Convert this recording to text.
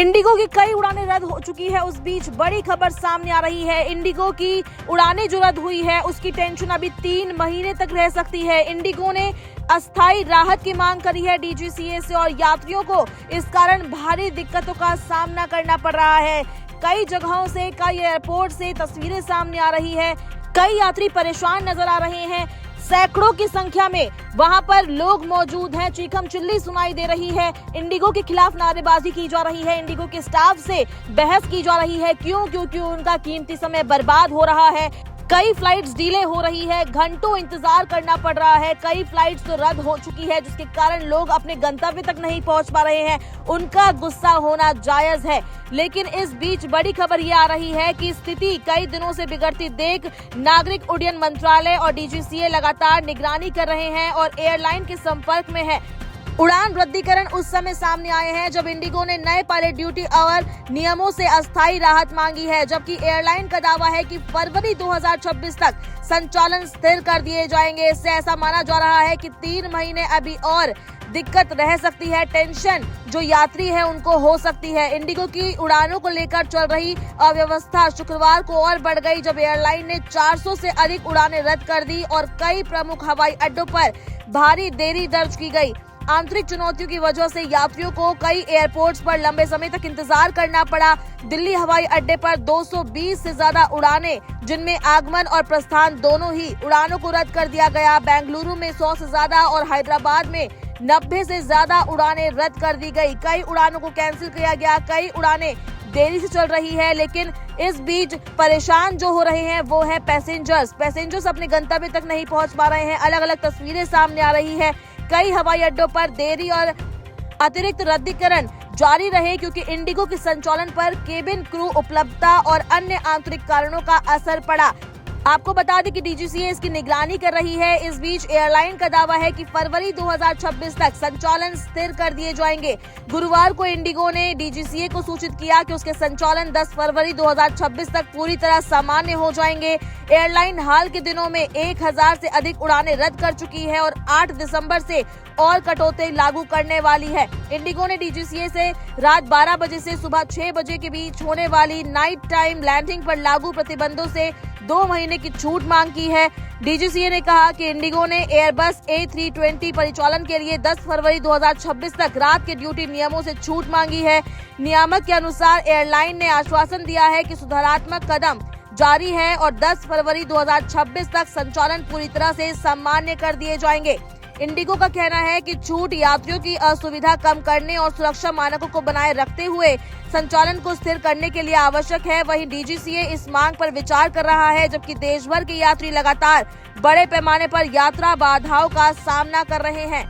Indigo की कई उड़ानें रद्द हो चुकी है। उस बीच बड़ी खबर सामने आ रही है। इंडिगो की उड़ानें जो रद्द हुई है उसकी टेंशन अभी 3 महीने तक रह सकती है। इंडिगो ने अस्थायी राहत की मांग करी है डीजीसीए से और यात्रियों को इस कारण भारी दिक्कतों का सामना करना पड़ रहा है। कई जगहों से, कई एयरपोर्ट से तस्वीरें सामने आ रही है। कई यात्री परेशान नजर आ रहे हैं। सैकड़ों की संख्या में वहां पर लोग मौजूद हैं। चीखम चिल्ली सुनाई दे रही है। इंडिगो के खिलाफ नारेबाजी की जा रही है। इंडिगो के स्टाफ से बहस की जा रही है। क्यों उनका कीमती समय बर्बाद हो रहा है। कई फ्लाइट्स डिले हो रही है। घंटों इंतजार करना पड़ रहा है। कई फ्लाइट्स तो रद्द हो चुकी है जिसके कारण लोग अपने गंतव्य तक नहीं पहुंच पा रहे हैं। उनका गुस्सा होना जायज है, लेकिन इस बीच बड़ी खबर ये आ रही है कि स्थिति कई दिनों से बिगड़ती देख नागरिक उड्डयन मंत्रालय और डीजीसीए लगातार निगरानी कर रहे हैं और एयरलाइन के संपर्क में है। उड़ान रद्दीकरण उस समय सामने आए हैं जब इंडिगो ने नए पायलट ड्यूटी आवर नियमों से अस्थायी राहत मांगी है, जबकि एयरलाइन का दावा है कि फरवरी 2026 तक संचालन स्थिर कर दिए जाएंगे। इससे ऐसा माना जा रहा है कि 3 महीने अभी और दिक्कत रह सकती है। टेंशन जो यात्री है उनको हो सकती है। इंडिगो की उड़ानों को लेकर चल रही अव्यवस्था शुक्रवार को और बढ़ गई जब एयरलाइन ने 400 से अधिक उड़ानें रद्द कर दी और कई प्रमुख हवाई अड्डों पर भारी देरी दर्ज की गई। आंतरिक चुनौतियों की वजह से यात्रियों को कई एयरपोर्ट्स पर लंबे समय तक इंतजार करना पड़ा। दिल्ली हवाई अड्डे पर 220 से ज्यादा उड़ानें, जिनमें आगमन और प्रस्थान दोनों ही उड़ानों को रद्द कर दिया गया। बेंगलुरु में 100 से ज्यादा और हैदराबाद में 90 से ज्यादा उड़ानें रद्द कर दी गई। कई उड़ानों को कैंसिल किया गया। कई उड़ानें देरी से चल रही है, लेकिन इस बीच परेशान जो हो रहे हैं वो है पैसेंजर्स अपने गंतव्य तक नहीं पहुंच पा रहे हैं। अलग अलग तस्वीरें सामने आ रही है। कई हवाई अड्डों पर देरी और अतिरिक्त रद्दीकरण जारी रहे क्योंकि इंडिगो के संचालन पर केबिन क्रू उपलब्धता और अन्य आंतरिक कारणों का असर पड़ा। आपको बता दें कि डीजीसीए इसकी निगरानी कर रही है। इस बीच एयरलाइन का दावा है कि फरवरी 2026 तक संचालन स्थिर कर दिए जाएंगे। गुरुवार को इंडिगो ने डीजीसीए को सूचित किया कि उसके संचालन 10 फरवरी 2026 तक पूरी तरह सामान्य हो जाएंगे। एयरलाइन हाल के दिनों में 1000 से अधिक उड़ानें रद्द कर चुकी है और 8 दिसंबर से और कटौती लागू करने वाली है। इंडिगो ने डीजीसीए से रात 12 बजे से सुबह 6 बजे के बीच होने वाली नाइट टाइम लैंडिंग पर लागू प्रतिबंधों से 2 महीने की छूट मांग की है। डीजीसीए ने कहा कि इंडिगो ने एयरबस A320 परिचालन के लिए 10 फरवरी 2026 तक रात के ड्यूटी नियमों से छूट मांगी है। नियामक के अनुसार एयरलाइन ने आश्वासन दिया है कि सुधारात्मक कदम जारी है और 10 फरवरी 2026 तक संचालन पूरी तरह से सामान्य कर दिए जाएंगे। इंडिगो का कहना है कि छूट यात्रियों की असुविधा कम करने और सुरक्षा मानकों को बनाए रखते हुए संचालन को स्थिर करने के लिए आवश्यक है। वहीं डीजीसीए इस मांग पर विचार कर रहा है, जबकि देश भर के यात्री लगातार बड़े पैमाने पर यात्रा बाधाओं का सामना कर रहे हैं।